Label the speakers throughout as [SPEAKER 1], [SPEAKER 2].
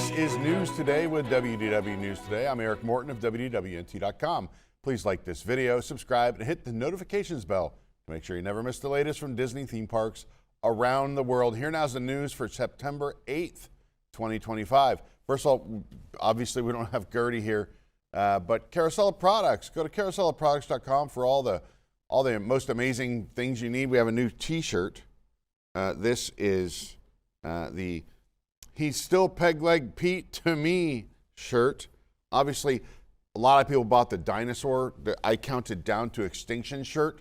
[SPEAKER 1] This is News Today with WDW News Today. I'm Eric Morton of WDWNT.com. Please like this video, subscribe, and hit the notifications bell to make sure you never miss the latest from Disney theme parks around the world. Here now is the news for September 8th, 2025. First of all, obviously we don't have Gertie here, but Carousel of Products. Go to carouselofproducts.com for all the most amazing things you need. We have a new T-shirt. This is the "He's Still Peg Leg Pete to Me" shirt. Obviously, a lot of people bought the dinosaur, the I Counted Down to Extinction shirt.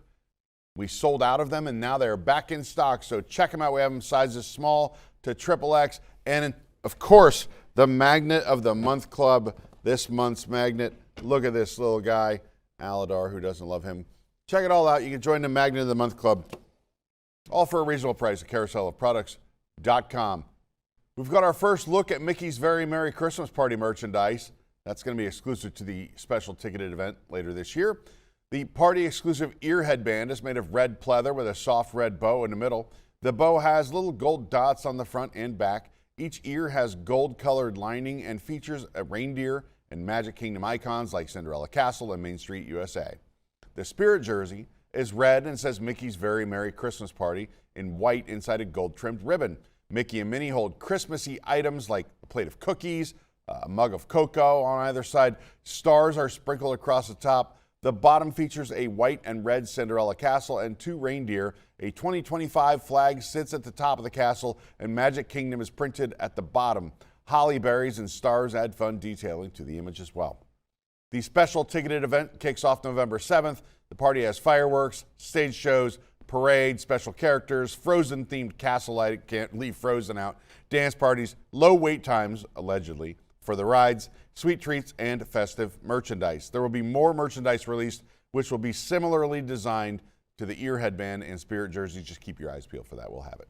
[SPEAKER 1] We sold out of them, and now they're back in stock. So check them out. We have them sizes small to XXX. And, of course, the Magnet of the Month Club. This month's magnet. Look at this little guy, Aladar, who doesn't love him. Check it all out. You can join the Magnet of the Month Club, all for a reasonable price at carouselofproducts.com. We've got our first look at Mickey's Very Merry Christmas Party merchandise. That's going to be exclusive to the special ticketed event later this year. The party-exclusive ear headband is made of red pleather with a soft red bow in the middle. The bow has little gold dots on the front and back. Each ear has gold-colored lining and features a reindeer and Magic Kingdom icons like Cinderella Castle and Main Street, USA. The Spirit jersey is red and says Mickey's Very Merry Christmas Party in white inside a gold-trimmed ribbon. Mickey and Minnie hold Christmassy items like a plate of cookies, a mug of cocoa on either side. Stars are sprinkled across the top. The bottom features a white and red Cinderella castle and two reindeer. A 2025 flag sits at the top of the castle, and Magic Kingdom is printed at the bottom. Holly berries and stars add fun detailing to the image as well. The special ticketed event kicks off November 7th. The party has fireworks, stage shows, parade, special characters, Frozen-themed castle light, can't leave Frozen out, dance parties, low wait times, allegedly, for the rides, sweet treats, and festive merchandise. There will be more merchandise released, which will be similarly designed to the ear headband and Spirit jersey. Just keep your eyes peeled for that. We'll have it.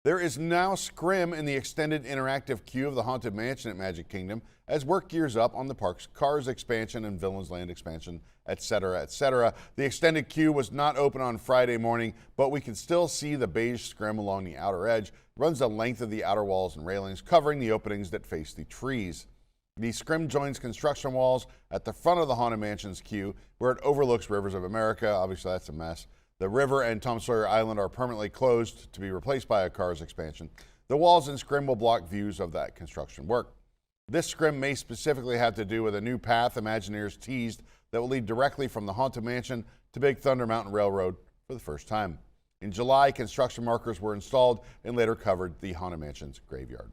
[SPEAKER 1] There is now Scrim in the extended interactive queue of the Haunted Mansion at Magic Kingdom as work gears up on the park's Cars expansion and Villains Land expansion, etc., etc. The extended queue was not open on Friday morning, but we can still see the beige Scrim along the outer edge. It runs the length of the outer walls and railings, covering the openings that face the trees. The Scrim joins construction walls at the front of the Haunted Mansion's queue, where it overlooks Rivers of America. Obviously, that's a mess. The river and Tom Sawyer Island are permanently closed to be replaced by a Cars expansion. The walls in Scrim will block views of that construction work. This Scrim may specifically have to do with a new path Imagineers teased that will lead directly from the Haunted Mansion to Big Thunder Mountain Railroad for the first time. In July, construction markers were installed and later covered the Haunted Mansion's graveyard.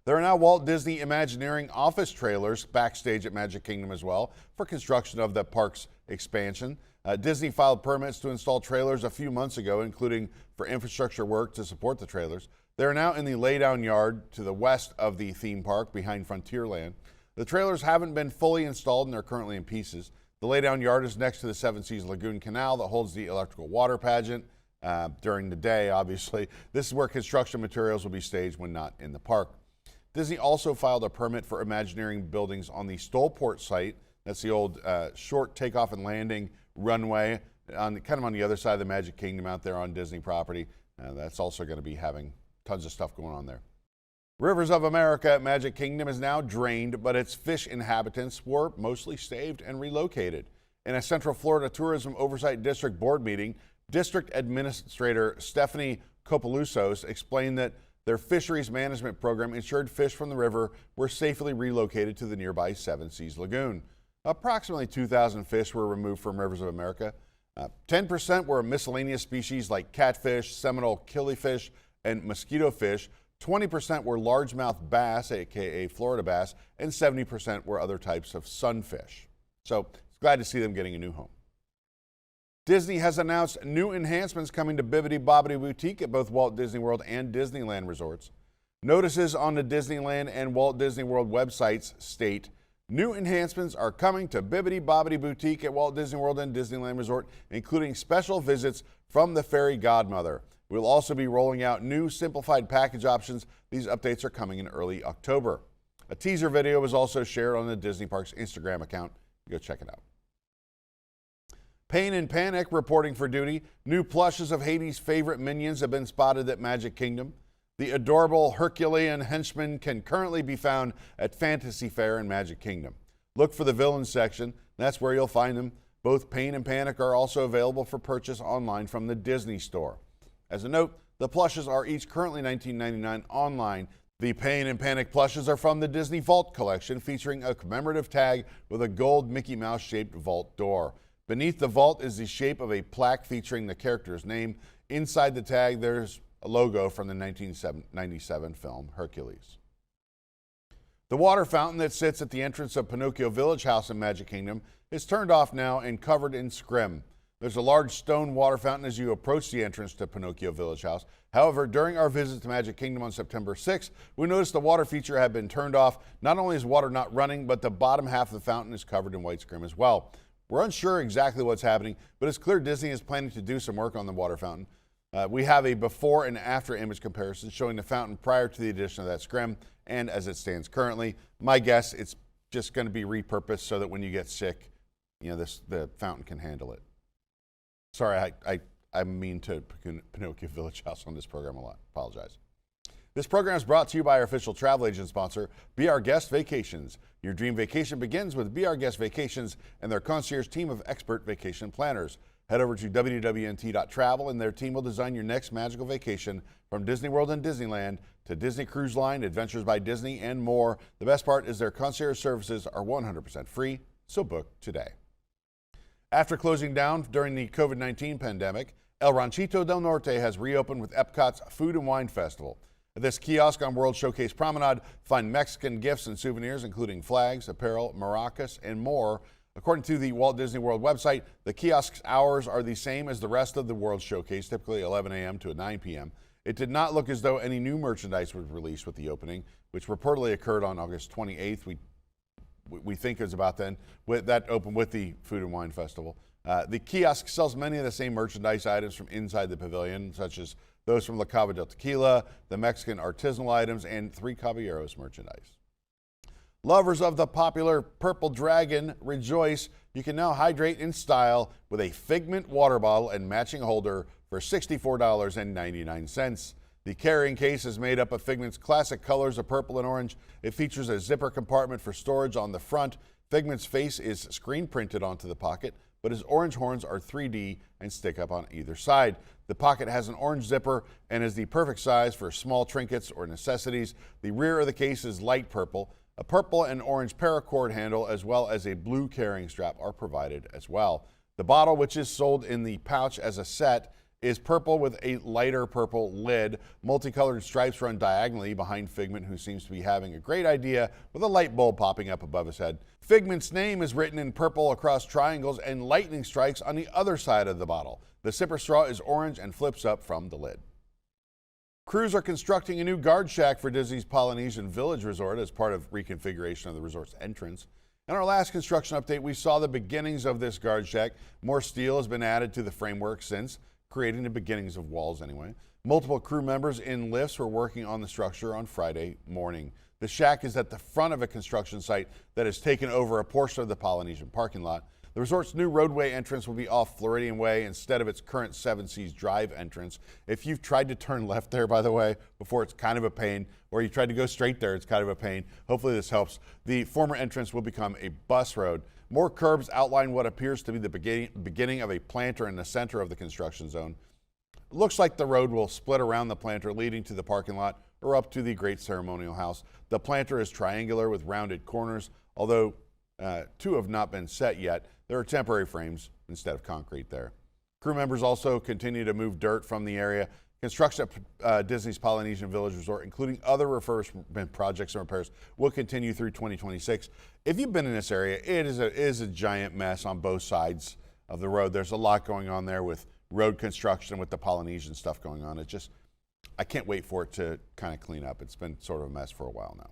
[SPEAKER 1] There are now Walt Disney Imagineering office trailers backstage at Magic Kingdom as well for construction of the park's expansion. Disney filed permits to install trailers a few months ago, including for infrastructure work to support the trailers. They are now in the laydown yard to the west of the theme park behind Frontierland. The trailers haven't been fully installed and they're currently in pieces. The laydown yard is next to the Seven Seas Lagoon Canal that holds the electrical water pageant during the day, obviously. This is where construction materials will be staged when not in the park. Disney also filed a permit for Imagineering buildings on the Stollport site. That's the old short takeoff and landing runway kind of on the other side of the Magic Kingdom out there on Disney property. That's also going to be having tons of stuff going on there. Rivers of America at Magic Kingdom is now drained, but its fish inhabitants were mostly saved and relocated. In a Central Florida Tourism Oversight District Board meeting, District Administrator Stephanie Copelusos explained that their fisheries management program ensured fish from the river were safely relocated to the nearby Seven Seas Lagoon. Approximately 2,000 fish were removed from Rivers of America. 10% were miscellaneous species like catfish, Seminole killifish, and mosquito fish. 20% were largemouth bass, aka Florida bass, and 70% were other types of sunfish. So glad to see them getting a new home. Disney has announced new enhancements coming to Bibbidi Bobbidi Boutique at both Walt Disney World and Disneyland resorts. Notices on the Disneyland and Walt Disney World websites state, new enhancements are coming to Bibbidi Bobbidi Boutique at Walt Disney World and Disneyland Resort, including special visits from the fairy Godmother. We'll also be rolling out new simplified package options. These updates are coming in early October. A teaser video was also shared on the Disney Parks Instagram account. Go check it out. Pain and Panic reporting for duty. New plushes of Hades' favorite minions have been spotted at Magic Kingdom. The adorable Herculean henchman can currently be found at Fantasy Fair and Magic Kingdom. Look for the villains section. That's where you'll find them. Both Pain and Panic are also available for purchase online from the Disney Store. As a note, the plushes are each currently $19.99 online. The Pain and Panic plushes are from the Disney Vault collection, featuring a commemorative tag with a gold Mickey Mouse shaped vault door. Beneath the vault is the shape of a plaque featuring the character's name. Inside the tag, there's a logo from the 1997 film Hercules. The water fountain that sits at the entrance of Pinocchio Village House in Magic Kingdom is turned off now and covered in scrim. There's a large stone water fountain as you approach the entrance to Pinocchio Village House. However, during our visit to Magic Kingdom on September 6th, we noticed the water feature had been turned off. Not only is water not running, but the bottom half of the fountain is covered in white scrim as well. We're unsure exactly what's happening, but it's clear Disney is planning to do some work on the water fountain. We have a before and after image comparison showing the fountain prior to the addition of that scrim and as it stands currently. My guess, it's just going to be repurposed so that when you get sick, the fountain can handle it. Sorry, I mean to Pinocchio Village House on this program a lot. Apologize. This program is brought to you by our official travel agent sponsor, Be Our Guest Vacations. Your dream vacation begins with Be Our Guest Vacations and their concierge team of expert vacation planners. Head over to www.nt.travel and their team will design your next magical vacation from Disney World and Disneyland to Disney Cruise Line, Adventures by Disney, and more. The best part is their concierge services are 100% free, so book today. After closing down during the COVID-19 pandemic, El Ranchito del Norte has reopened with EPCOT's Food and Wine Festival. At this kiosk on World Showcase Promenade, find Mexican gifts and souvenirs, including flags, apparel, maracas, and more. According to the Walt Disney World website, the kiosk's hours are the same as the rest of the World Showcase, typically 11 a.m. to 9 p.m. It did not look as though any new merchandise was released with the opening, which reportedly occurred on August 28th. We think it's about then. That opened with the Food and Wine Festival. The kiosk sells many of the same merchandise items from inside the pavilion, such as those from La Cava del Tequila, the Mexican artisanal items, and Three Caballeros merchandise. Lovers of the popular Purple Dragon, rejoice. You can now hydrate in style with a Figment water bottle and matching holder for $64.99. The carrying case is made up of Figment's classic colors of purple and orange. It features a zipper compartment for storage on the front. Figment's face is screen printed onto the pocket, but his orange horns are 3D and stick up on either side. The pocket has an orange zipper and is the perfect size for small trinkets or necessities. The rear of the case is light purple. A purple and orange paracord handle as well as a blue carrying strap are provided as well. The bottle, which is sold in the pouch as a set, is purple with a lighter purple lid. Multicolored stripes run diagonally behind Figment, who seems to be having a great idea with a light bulb popping up above his head. Figment's name is written in purple across triangles and lightning strikes on the other side of the bottle. The sipper straw is orange and flips up from the lid. Crews are constructing a new guard shack for Disney's Polynesian Village Resort as part of reconfiguration of the resort's entrance. In our last construction update, we saw the beginnings of this guard shack. More steel has been added to the framework since, creating the beginnings of walls anyway. Multiple crew members in lifts were working on the structure on Friday morning. The shack is at the front of a construction site that has taken over a portion of the Polynesian parking lot. The resort's new roadway entrance will be off Floridian Way instead of its current Seven Seas Drive entrance. If you've tried to turn left there, by the way, before, it's kind of a pain, or you tried to go straight there, it's kind of a pain. Hopefully this helps. The former entrance will become a bus road. More curbs outline what appears to be the beginning of a planter in the center of the construction zone. It looks like the road will split around the planter leading to the parking lot or up to the Great Ceremonial House. The planter is triangular with rounded corners, although two have not been set yet. There are temporary frames instead of concrete there. Crew members also continue to move dirt from the area. Construction at Disney's Polynesian Village Resort, including other refurbishment projects and repairs, will continue through 2026. If you've been in this area, it is a giant mess on both sides of the road. There's a lot going on there with road construction, with the Polynesian stuff going on. I can't wait for it to kind of clean up. It's been sort of a mess for a while now.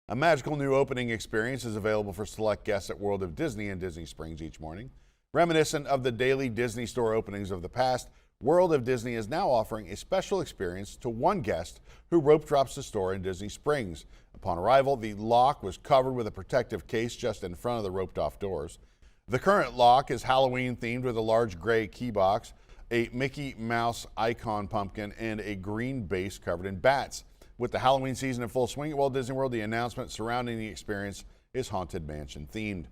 [SPEAKER 1] A magical new opening experience is available for select guests at World of Disney and Disney Springs each morning. Reminiscent of the daily Disney Store openings of the past, World of Disney is now offering a special experience to one guest who rope drops the store in Disney Springs. Upon arrival, the lock was covered with a protective case just in front of the roped off doors. The current lock is Halloween themed with a large gray key box. a Mickey Mouse icon pumpkin, and a green base covered in bats. With the Halloween season in full swing at Walt Disney World, the announcement surrounding the experience is Haunted Mansion themed.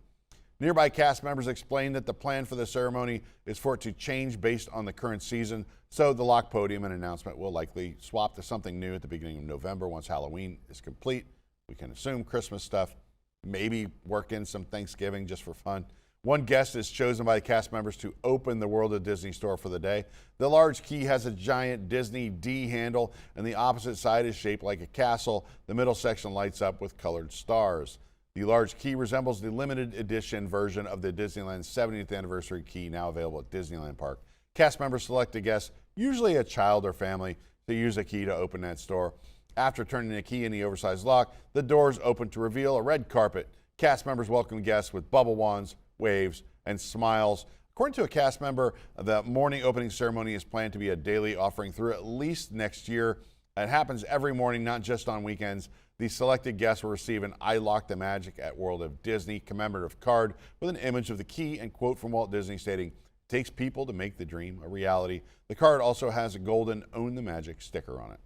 [SPEAKER 1] Nearby cast members explained that the plan for the ceremony is for it to change based on the current season, so the locked podium and announcement will likely swap to something new at the beginning of November once Halloween is complete. We can assume Christmas stuff, maybe work in some Thanksgiving just for fun. One guest is chosen by the cast members to open the World of Disney store for the day. The large key has a giant Disney D handle, and the opposite side is shaped like a castle. The middle section lights up with colored stars. The large key resembles the limited edition version of the Disneyland 70th anniversary key now available at Disneyland Park. Cast members select a guest, usually a child or family, to use a key to open that store. After turning the key in the oversized lock, the doors open to reveal a red carpet. Cast members welcome guests with bubble wands, waves, and smiles. According to a cast member, the morning opening ceremony is planned to be a daily offering through at least next year. It happens every morning, not just on weekends. The selected guests will receive an I Lock the Magic at World of Disney commemorative card with an image of the key and quote from Walt Disney stating, "It takes people to make the dream a reality." The card also has a golden Own the Magic sticker on it.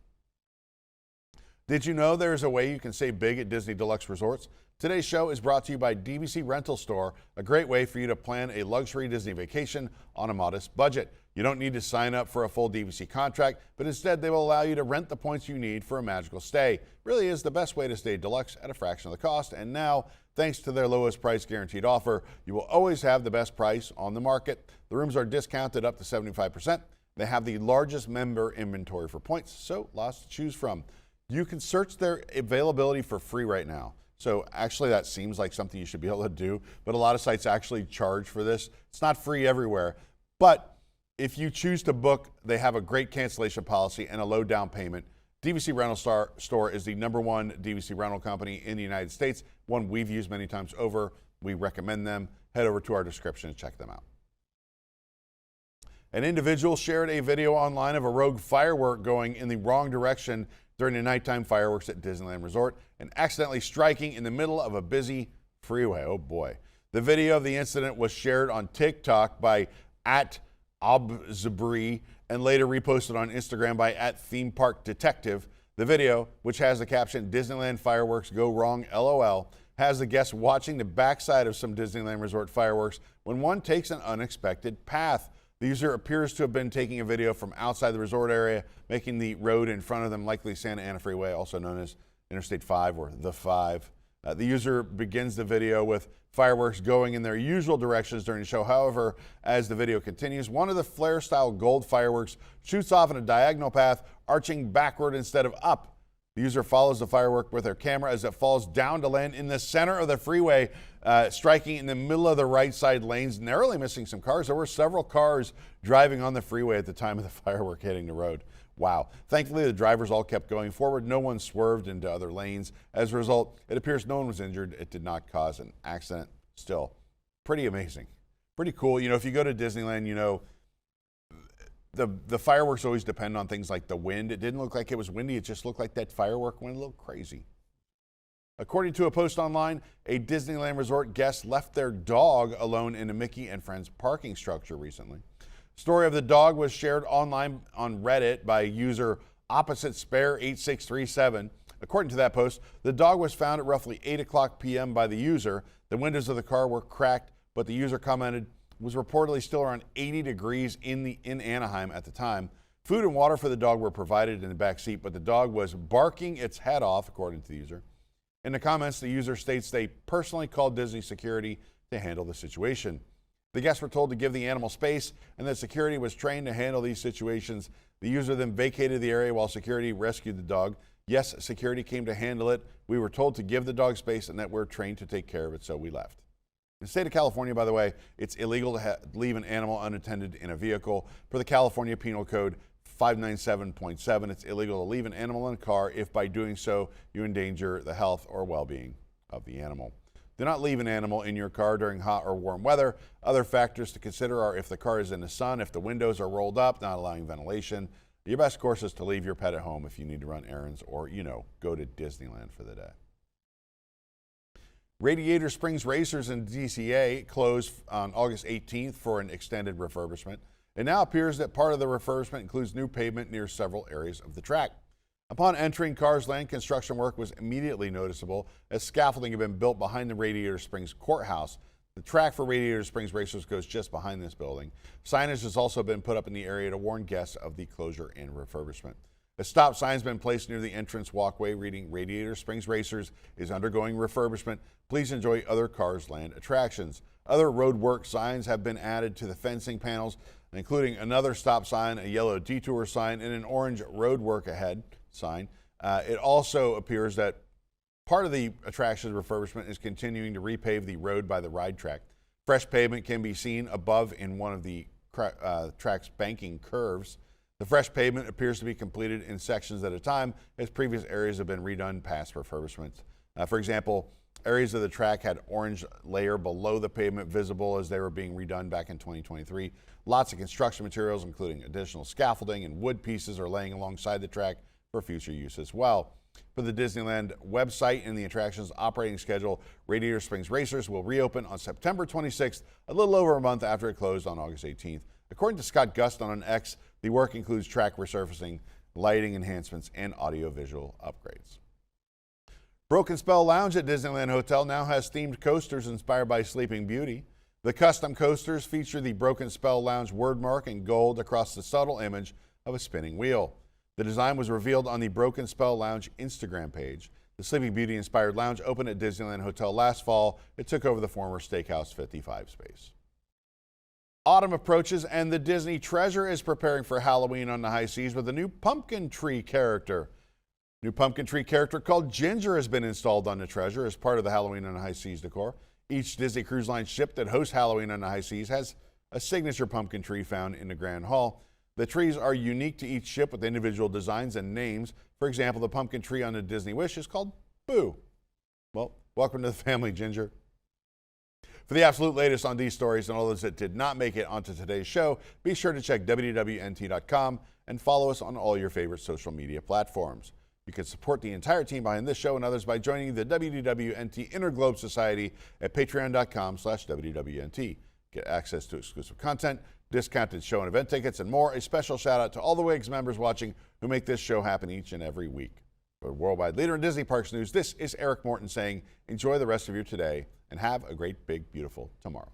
[SPEAKER 1] Did you know there's a way you can save big at Disney Deluxe Resorts? Today's show is brought to you by DVC Rental Store, a great way for you to plan a luxury Disney vacation on a modest budget. You don't need to sign up for a full DVC contract, but instead they will allow you to rent the points you need for a magical stay. Really is the best way to stay deluxe at a fraction of the cost. And now, thanks to their lowest price guaranteed offer, you will always have the best price on the market. The rooms are discounted up to 75%. They have the largest member inventory for points, so lots to choose from. You can search their availability for free right now. So actually that seems like something you should be able to do, but a lot of sites actually charge for this. It's not free everywhere, but if you choose to book, they have a great cancellation policy and a low down payment. DVC Rental Store is the #1 DVC rental company in the United States, one we've used many times over. We recommend them. Head over to our description and check them out. An individual shared a video online of a rogue firework going in the wrong direction during the nighttime fireworks at Disneyland Resort and accidentally striking in the middle of a busy freeway. Oh boy. The video of the incident was shared on TikTok by @Obzabri and later reposted on Instagram by @ThemeParkDetective. The video, which has the caption "Disneyland fireworks go wrong, LOL," has the guests watching the backside of some Disneyland Resort fireworks when one takes an unexpected path. The user appears to have been taking a video from outside the resort area, making the road in front of them likely Santa Ana Freeway, also known as Interstate 5 or the 5. The user begins the video with fireworks going in their usual directions during the show. However, as the video continues, one of the flare-style gold fireworks shoots off in a diagonal path, arching backward instead of up. The user follows the firework with their camera as it falls down to land in the center of the freeway, striking in the middle of the right side lanes, narrowly missing some cars. There were several cars driving on the freeway at the time of the firework hitting the road. Wow. Thankfully, the drivers all kept going forward. No one swerved into other lanes. As a result, it appears no one was injured. It did not cause an accident. Still, pretty amazing. Pretty cool. You know, if you go to Disneyland, you know, the fireworks always depend on things like the wind. It didn't look like it was windy. It just looked like that firework went a little crazy. According to a post online, a Disneyland Resort guest left their dog alone in a Mickey and Friends parking structure recently. Story of the dog was shared online on Reddit by user OppositeSpare8637. According to that post, the dog was found at roughly 8 o'clock p.m. by the user. The windows of the car were cracked, but the user commented was reportedly still around 80 degrees in Anaheim at the time. Food and water for the dog were provided in the back seat, but the dog was barking its head off, according to the user. In the comments, the user states they personally called Disney security to handle the situation. The guests were told to give the animal space and that security was trained to handle these situations. The user then vacated the area while security rescued the dog. Yes, security came to handle it. We were told to give the dog space and that we're trained to take care of it, so we left. In the state of California, by the way, it's illegal to leave an animal unattended in a vehicle. Per the California Penal Code 597.7, it's illegal to leave an animal in a car if by doing so you endanger the health or well-being of the animal. Do not leave an animal in your car during hot or warm weather. Other factors to consider are if the car is in the sun, if the windows are rolled up, not allowing ventilation. Your best course is to leave your pet at home if you need to run errands or, you know, go to Disneyland for the day. Radiator Springs Racers in DCA closed on August 18th for an extended refurbishment. It now appears that part of the refurbishment includes new pavement near several areas of the track. Upon entering Cars Land, construction work was immediately noticeable as scaffolding had been built behind the Radiator Springs Courthouse. The track for Radiator Springs racers goes just behind this building. Signage has also been put up in the area to warn guests of the closure and refurbishment. A stop sign has been placed near the entrance walkway reading Radiator Springs Racers is undergoing refurbishment. Please enjoy other Cars Land attractions. Other road work signs have been added to the fencing panels, including another stop sign, a yellow detour sign, and an orange road work ahead sign. It also appears that part of the attraction's refurbishment is continuing to repave the road by the ride track. Fresh pavement can be seen above in one of the track's banking curves. The fresh pavement appears to be completed in sections at a time as previous areas have been redone past refurbishments. For example, areas of the track had orange layer below the pavement visible as they were being redone back in 2023. Lots of construction materials, including additional scaffolding and wood pieces, are laying alongside the track for future use as well. For the Disneyland website and the attraction's operating schedule, Radiator Springs Racers will reopen on September 26th, a little over a month after it closed on August 18th. According to Scott Guston on X, the work includes track resurfacing, lighting enhancements, and audio-visual upgrades. Broken Spell Lounge at Disneyland Hotel now has themed coasters inspired by Sleeping Beauty. The custom coasters feature the Broken Spell Lounge wordmark in gold across the subtle image of a spinning wheel. The design was revealed on the Broken Spell Lounge Instagram page. The Sleeping Beauty inspired lounge opened at Disneyland Hotel last fall. It took over the former Steakhouse 55 space. Autumn approaches and the Disney Treasure is preparing for Halloween on the high seas with a new pumpkin tree character. New pumpkin tree character called Ginger has been installed on the Treasure as part of the Halloween on the high seas decor. Each Disney Cruise Line ship that hosts Halloween on the high seas has a signature pumpkin tree found in the Grand Hall. The trees are unique to each ship with individual designs and names. For example, the pumpkin tree on the Disney Wish is called Boo. Well, welcome to the family, Ginger. For the absolute latest on these stories and all those that did not make it onto today's show, be sure to check WDWNT.com and follow us on all your favorite social media platforms. You can support the entire team behind this show and others by joining the WDWNT Interglobe Society at patreon.com/WDWNT. Get access to exclusive content, discounted show and event tickets, and more. A special shout out to all the WIGS members watching who make this show happen each and every week. For Worldwide Leader in Disney Parks News, this is Eric Morton saying enjoy the rest of your today and have a great, big, beautiful tomorrow.